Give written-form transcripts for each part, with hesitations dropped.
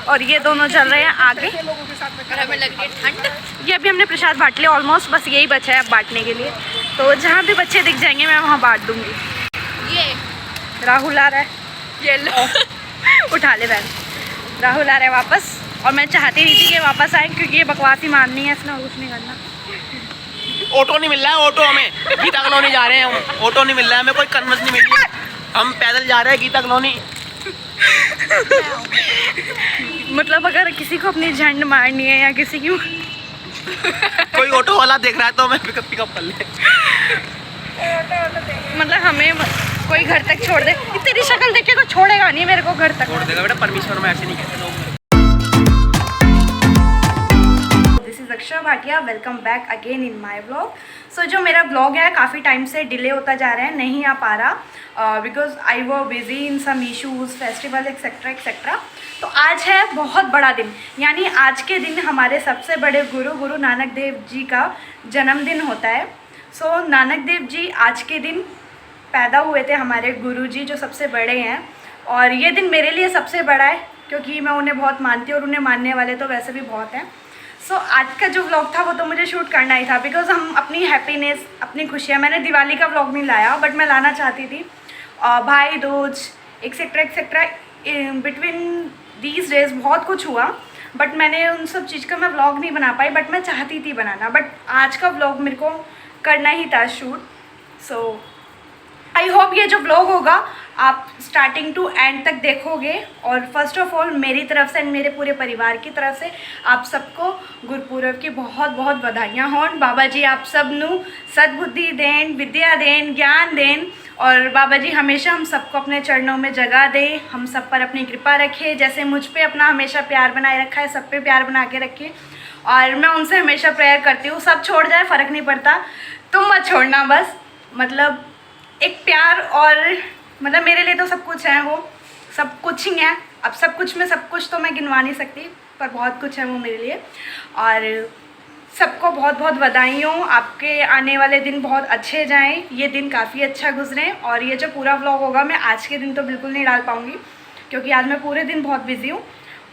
और ये दोनों चल रहे हैं आगे और हमें लग रही है ठंड। ये अभी हमने प्रसाद बांट लिया ऑलमोस्ट, बस यही बचा है अब बांटने के लिए। तो जहाँ भी बच्चे दिख जाएंगे मैं वहाँ बांट दूँगी। ये राहुल आ रहा है, ये लो उठा ले बहन। राहुल आ रहा है वापस, और मैं चाहती नहीं थी कि वापस आए क्योंकि ये बकवास ही माननी है, इसमें कुछ नहीं करना। ऑटो नहीं मिल रहा है, ऑटो हमें गीता कॉलोनी जा रहे हैं हम, ऑटो नहीं मिल रहा है हमें, कोई कन्वेंस नहीं मिल रही है, हम पैदल जा रहे हैं गीता कॉलोनी। मतलब अगर किसी को अपनी झंड मारनी है या किसी की कोई ऑटो वाला देख रहा है तो हमें पिकअप कर ले। मतलब हमें कोई घर तक छोड़ दे, तेरी शक्ल देख के कोई छोड़ेगा नहीं मेरे को घर तक। छोड़ देगा बेटा, परमेश्वर में ऐसे नहीं कहते लोग। Daksha Bhatia, welcome back again in my vlog. So जो मेरा व्लॉग है काफ़ी टाइम से डिले होता जा रहा है, नहीं आ पा रहा बिकॉज आई वो busy in some issues, festival etcetera etcetera. तो आज है बहुत बड़ा दिन, यानी आज के दिन हमारे सबसे बड़े गुरु नानक देव जी का जन्मदिन होता है। सो नानक देव जी आज के दिन पैदा हुए थे, हमारे गुरु जी जो सबसे बड़े हैं, और ये दिन मेरे लिए सबसे बड़ा है क्योंकि मैं उन्हें बहुत मानती हूँ और उन्हें मानने वाले तो वैसे भी बहुत हैं। सो आज का जो व्लॉग था वो तो मुझे शूट करना ही था बिकॉज हम अपनी हैप्पीनेस, अपनी खुशियाँ, मैंने दिवाली का व्लॉग नहीं लाया बट मैं लाना चाहती थी, भाई Dooj etcetera etcetera between these days बहुत कुछ हुआ, बट मैंने उन सब चीज़ का मैं व्लॉग नहीं बना पाई, बट मैं चाहती थी बनाना, बट आज का व्लॉग मेरे को करना ही था शूट। सो आई होप ये जो व्लॉग होगा आप स्टार्टिंग टू एंड तक देखोगे, और फर्स्ट ऑफ ऑल मेरी तरफ से एंड मेरे पूरे परिवार की तरफ से आप सबको गुरपुरब की बहुत बहुत बधाइयाँ हों। बाबा जी आप सब नू सद्बुद्धि दें, विद्या दें, ज्ञान दें, और बाबा जी हमेशा हम सबको अपने चरणों में जगह दें, हम सब पर अपनी कृपा रखे, जैसे मुझ पे अपना हमेशा प्यार बनाए रखा है, सब पे प्यार बना के रखे। और मैं उनसे हमेशा प्रेयर करती हूँ, सब छोड़ जाए फ़र्क नहीं पड़ता, तुम मत छोड़ना बस, मतलब एक प्यार, और मतलब मेरे लिए तो सब कुछ है, वो सब कुछ ही है। अब सब कुछ में सब कुछ तो मैं गिनवा नहीं सकती, पर बहुत कुछ है वो मेरे लिए। और सबको बहुत बहुत बधाई हो, आपके आने वाले दिन बहुत अच्छे जाएं, ये दिन काफ़ी अच्छा गुजरें। और ये जो पूरा व्लॉग होगा मैं आज के दिन तो बिल्कुल नहीं डाल पाऊँगी क्योंकि आज मैं पूरे दिन बहुत बिजी हूँ,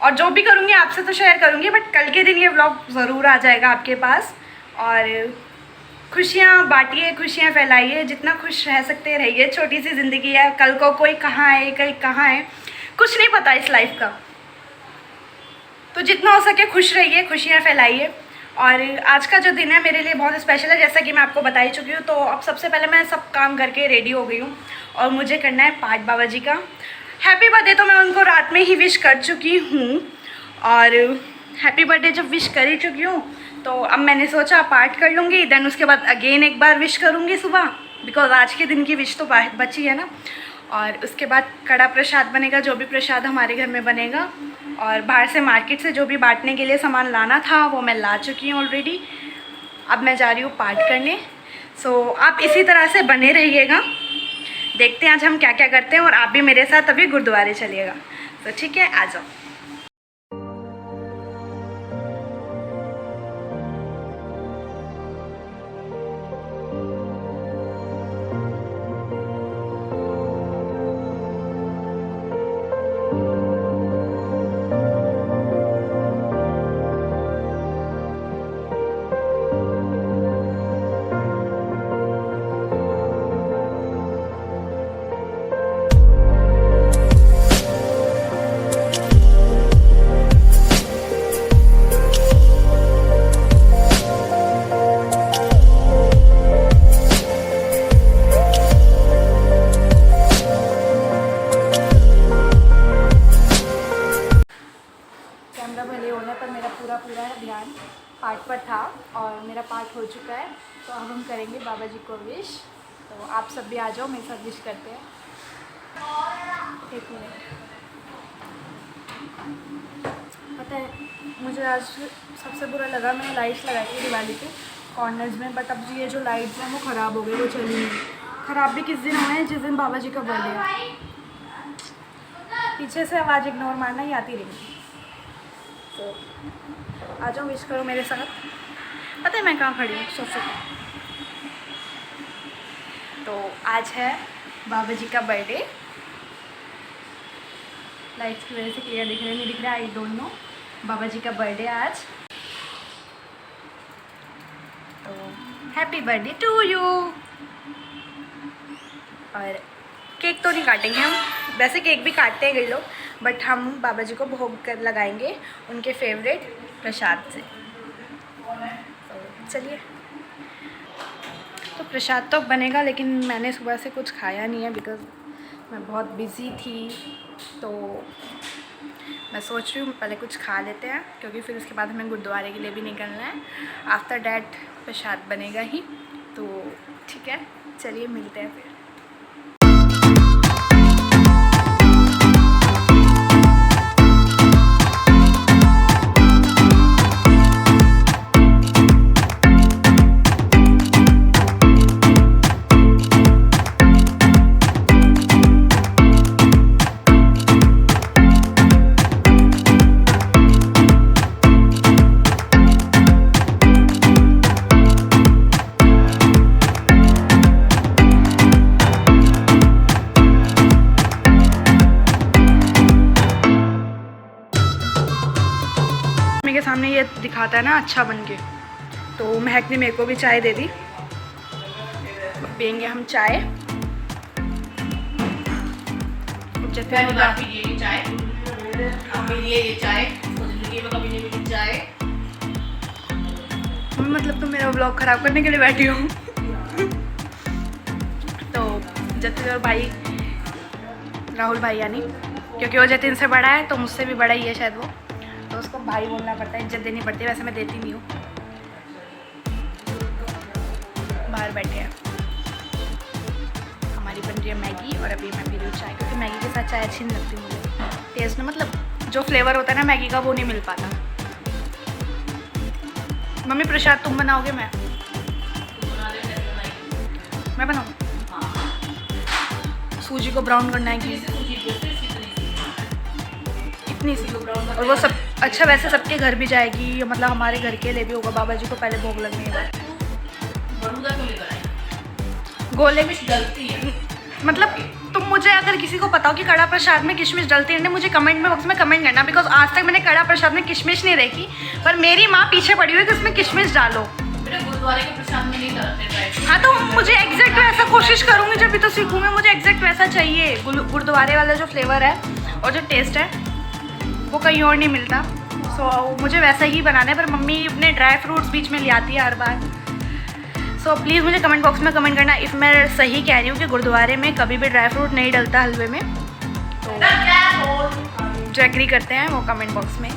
और जो भी करूँगी आपसे तो शेयर करूँगी, बट कल के दिन ये व्लॉग ज़रूर आ जाएगा आपके पास। और खुशियाँ बांटिए, खुशियाँ फैलाइए, जितना खुश रह सकते रहिए, छोटी सी ज़िंदगी है, कल को कोई कहाँ है कल कहाँ है कुछ नहीं पता इस लाइफ का, तो जितना हो सके खुश रहिए, खुशियाँ फैलाइए। और आज का जो दिन है मेरे लिए बहुत स्पेशल है, जैसा कि मैं आपको बता ही चुकी हूँ। तो अब सबसे पहले मैं सब काम करके रेडी हो गई हूँ और मुझे करना है पाठ बाबा जी का। हैप्पी बर्थडे तो मैं उनको रात में ही विश कर चुकी हूँ, और हैप्पी बर्थडे जब विश कर ही चुकी हूँ तो अब मैंने सोचा पाठ कर लूँगी, देन उसके बाद अगेन एक बार विश करूँगी सुबह, बिकॉज आज के दिन की विश तो बची है ना। और उसके बाद कड़ा प्रसाद बनेगा, जो भी प्रसाद हमारे घर में बनेगा, और बाहर से मार्केट से जो भी बांटने के लिए सामान लाना था वो मैं ला चुकी हूँ ऑलरेडी। अब मैं जा रही हूँ पाठ करने। सो आप इसी तरह से बने रहिएगा, देखते हैं आज हम क्या क्या करते हैं, और आप भी मेरे साथ अभी गुरुद्वारे चलिएगा। तो ठीक है, आ जाओ। ध्यान पाठ पर था और मेरा पाठ हो चुका है, तो अब हम करेंगे बाबा जी को विश। तो आप सब भी आ जाओ, मेरे साथ विश करते हैं। एक मिनट, पता है मुझे आज सबसे बुरा लगा, मैंने लाइट्स लगाई थी दिवाली के कॉर्नर्स में, बट अब ये जो लाइट्स हैं वो ख़राब हो गई, वो चली नहीं। ख़राब भी किस दिन हुए हैं, जिस दिन बाबा जी का बर्थडे है। पीछे से आवाज़ इग्नोर मारना ही आती रहेगी। तो आ जाओ, विश करो मेरे साथ। पता है मैं कहाँ खड़ी हूँ, सोफे पे। तो आज है बाबा जी का बर्थडे, लाइट्स की वजह से क्लियर दिख रहा है नहीं दिख रहा, आई डोंट नो। बाबा जी का बर्थडे आज, तो हैप्पी बर्थडे टू यू। और केक तो नहीं काटेंगे हम, वैसे केक भी काटते हैं कई लोग, बट हम बाबा जी को भोग कर लगाएंगे उनके फेवरेट प्रसाद से। तो चलिए, तो प्रसाद तो बनेगा, लेकिन मैंने सुबह से कुछ खाया नहीं है बिकॉज़ मैं बहुत बिज़ी थी। तो मैं सोच रही हूँ पहले कुछ खा लेते हैं, क्योंकि फिर उसके बाद हमें गुरुद्वारे के लिए भी निकलना है। आफ्टर डैट प्रसाद बनेगा ही, तो ठीक है, चलिए मिलते हैं फिर। के सामने ये दिखाता है ना अच्छा बन के, तो महक ने मेरे को भी चाय दे दी। पियेंगे हम चाय। चाय मतलब तो मेरा व्लॉग खराब करने के लिए बैठी हूँ। तो जतिन और भाई, राहुल भाई यानी, क्योंकि वो जतिन से बड़ा है तो मुझसे भी बड़ा ही है शायद वो, तो उसको भाई बोलना पड़ता है, इज्जत देनी पड़ती है। वैसे मैं देती नहीं हूँ। बाहर बैठे हैं, हमारी बन रही है मैगी और अभी मैं पी रही हूँ चाय, क्योंकि मैगी के साथ चाय अच्छी नहीं लगती मुझे। टेस्ट में मतलब जो फ्लेवर होता है ना मैगी का, वो नहीं मिल पाता। मम्मी प्रसाद तुम बनाओगे? मैं बनाऊँ? सूजी को ब्राउन करना है कि इतनी सी, और वो सब अच्छा वैसे सबके घर भी जाएगी, मतलब हमारे घर के लिए भी होगा। बाबा जी को पहले भोग लगने के बाद गोले में डलती है। मतलब तुम मुझे अगर किसी को पता हो कि कड़ा प्रसाद में किशमिश डलती है, मुझे कमेंट में बॉक्स में कमेंट करना, बिकॉज आज तक मैंने कड़ा प्रसाद में किशमिश नहीं देखी, पर मेरी माँ पीछे पड़ी हुई कि उसमें किशमिश डालो। गुरुद्वारे के प्रसाद में नहीं डालते। हाँ, तो मुझे एग्जैक्ट वैसा कोशिश करूँगी जब भी तो सीखूँगी, मुझे एग्जैक्ट वैसा चाहिए। गुरुद्वारे वाला जो फ्लेवर है और जो टेस्ट है वो कहीं और नहीं मिलता। सो मुझे वैसा ही बनाना है, पर मम्मी अपने ड्राई फ्रूट्स बीच में ले आती है हर बार। सो प्लीज़ मुझे कमेंट बॉक्स में कमेंट करना इफ़ मैं सही कह रही हूँ कि गुरुद्वारे में कभी भी ड्राई फ्रूट नहीं डलता हलवे में। तो जो एग्री करते हैं वो कमेंट बॉक्स में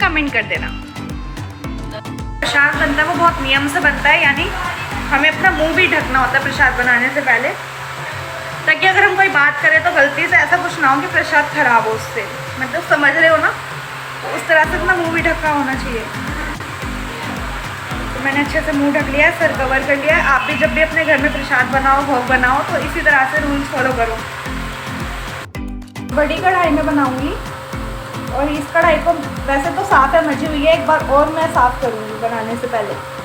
कमेंट कर देना। प्रसाद बनता है वो बहुत नियम से बनता है, यानी हमें अपना मुंह भी ढकना होता है प्रसाद बनाने से पहले, ताकि अगर हम कोई बात करें तो गलती से ऐसा कुछ ना हो कि प्रसाद खराब हो उससे। मतलब समझ रहे हो ना, तो उस तरह से अपना मुंह भी ढका होना चाहिए। तो मैंने अच्छे से मुंह ढक लिया, सर कवर कर लिया। आप भी जब भी अपने घर में प्रसाद बनाओ, भोग बनाओ, तो इसी तरह से रूल्स फॉलो करो। बड़ी कढ़ाई में बनाऊंगी, और इस कढ़ाई को वैसे तो साफ़ है, मची हुई है, एक बार और मैं साफ़ करूँगी बनाने से पहले।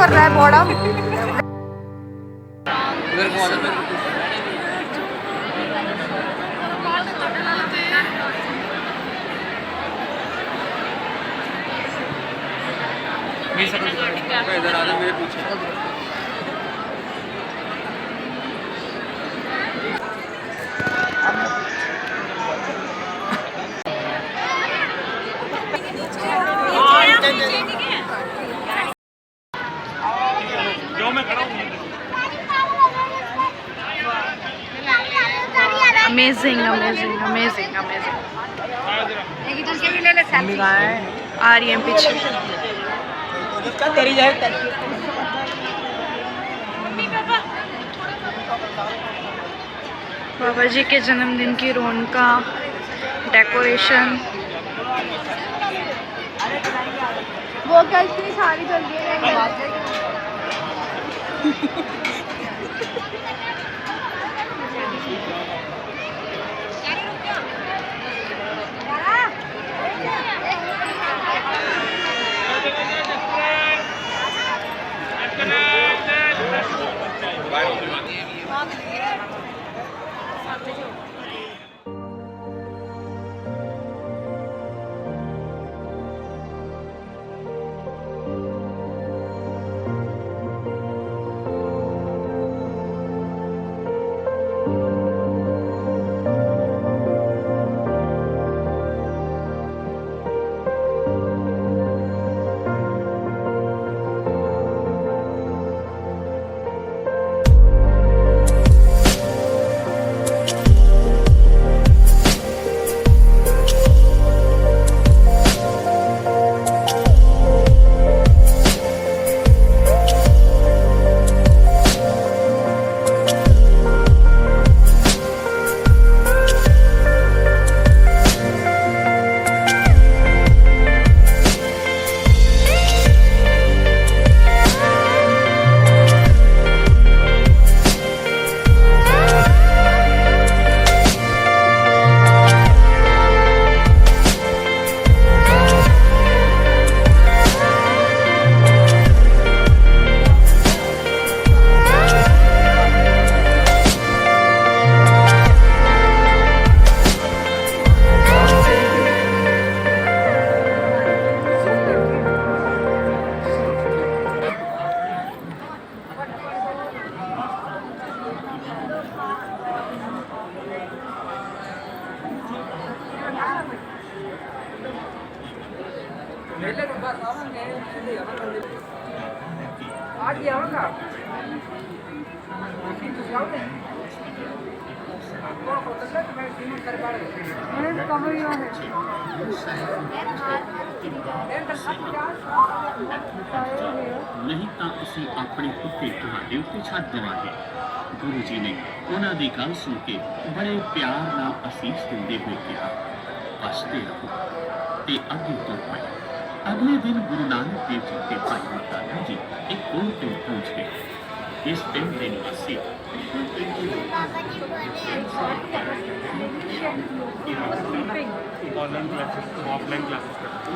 कर रहा है बॉडम। इधर आ जा मेरे पीछे। जो मैं खड़ा हूँ अमेजिंग अमेजिंग अमेजिंग अमेजिंग। आ रही है पीछे। तेरी जाए बाबा जी के जन्मदिन की रौनक, डेकोरेशन। वो क्या इतनी सारी जल्दी है। नहीं ਤਾਂ ਅਸੀਂ ਆਪਣੇ ਉੱਤੇ ਤੁਹਾਡੇ ਉੱਤੇ ਛੱਡ ਦੇਵਾਂਗੇ। ਗੁਰੂ ਜੀ ਨੇ ਉਹਨਾਂ ਦੀ ਗੱਲ ਸੁਣ ਕੇ ਬੜੇ ਪਿਆਰ ਨਾਲ ਅਸੀਸ ਦਿੰਦੇ ਹੋਏ ਕਿਹਾ, ਵਸਦੇ ਰਹੋ ਤੇ ਅੱਗੇ ਤੁਰ ਪਏ। ਅਗਲੇ ਦਿਨ ਗੁਰੂ ਨਾਨਕ ਦੇਵ ਜੀ ਤੇ ਭਾਈ ਮਰਦਾਨਾ ਜੀ ਇੱਕ ਹੋਰ ਪਿੰਡ ਪਹੁੰਚ ਗਏ। ਇਸ ਪਿੰਡ ਦੇ ਨਿਵਾਸੀ ऑनलाइन क्लासेस ऑफलाइन क्लासेस करते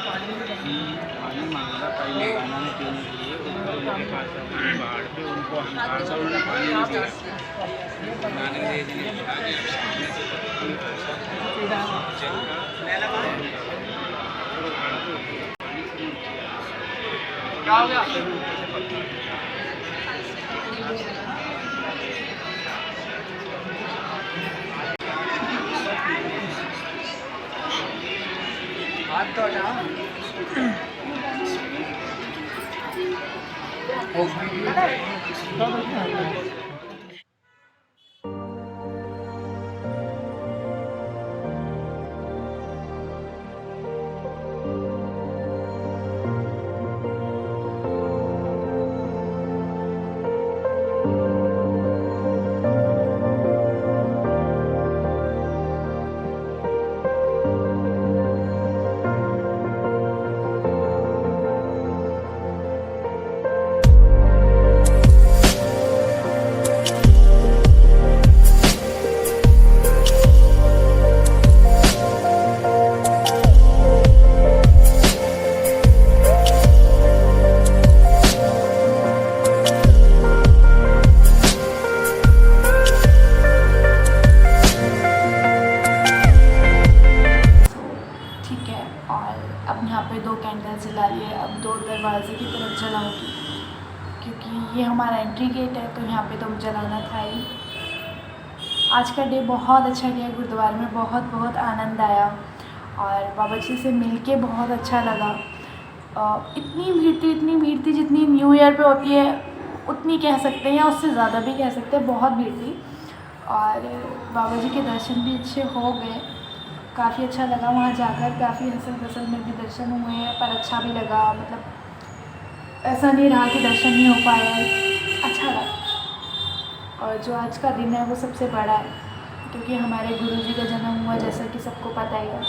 पानी मांगा पहले बनाने पीने के लिए उनके पास बाहर पे उनको अहंकार से उनका पानी नहीं दिया नानक देव जी ने कहा कि सामने से क्या हो गया ठीक है, और अब यहाँ पे 2 कैंडल जला लिए, अब 2 दरवाजे की तरफ जलाऊंगी क्योंकि ये हमारा एंट्री गेट है, तो यहाँ पे तो जलाना था ही। आज का डे बहुत अच्छा गया, गुरुद्वारे में बहुत आनंद आया और बाबा जी से मिलके बहुत अच्छा लगा। इतनी भीड़ थी जितनी न्यू ईयर पे होती है उतनी कह सकते हैं, या उससे ज़्यादा भी कह सकते हैं, बहुत भीड़ थी। और बाबा जी के दर्शन भी अच्छे हो गए, काफ़ी अच्छा लगा वहाँ जाकर। काफ़ी हसल फसल में भी दर्शन हुए हैं, पर अच्छा भी लगा, मतलब ऐसा नहीं रहा कि दर्शन नहीं हो पाया, अच्छा लगा। और जो आज का दिन है वो सबसे बड़ा है क्योंकि हमारे गुरु जी का जन्म हुआ, जैसा कि सबको पता ही है।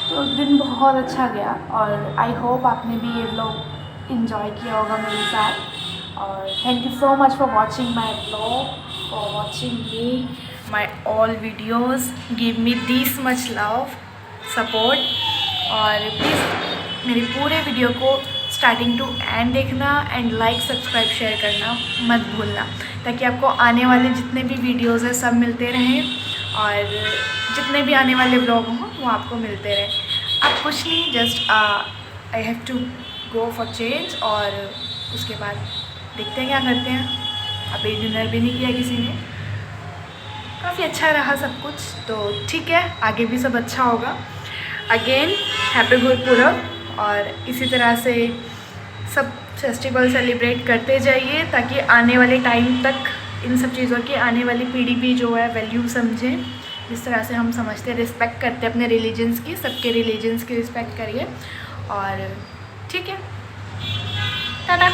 तो दिन बहुत अच्छा गया और आई होप आपने भी ये व्लॉग इन्जॉय किया होगा मेरे साथ। और thank you so much for watching my vlog, for watching me my all videos. Give me this much love support और प्लीज़ मेरे पूरे वीडियो को स्टार्टिंग टू एंड देखना एंड लाइक सब्सक्राइब शेयर करना मत भूलना, ताकि आपको आने वाले जितने भी वीडियोज़ हैं सब मिलते रहें और जितने भी आने वाले व्लॉग हों वो आपको मिलते रहें। अब कुछ नहीं, just I have to go for change और उसके बाद देखते हैं क्या करते हैं। अभी डिनर भी नहीं किया किसी ने। काफ़ी अच्छा रहा सब कुछ, तो ठीक है, आगे भी सब अच्छा होगा। अगेन हैप्पी गुरुपुरब, और इसी तरह से सब फेस्टिवल सेलिब्रेट करते जाइए ताकि आने वाले टाइम तक इन सब चीज़ों की आने वाली पीढ़ी भी जो है वैल्यू समझे। जिस तरह से हम समझते हैं, रिस्पेक्ट करते हैं अपने रिलीजन्स की, सबके रिलीजन्स की रिस्पेक्ट करिए। और ठीक है, टाटा।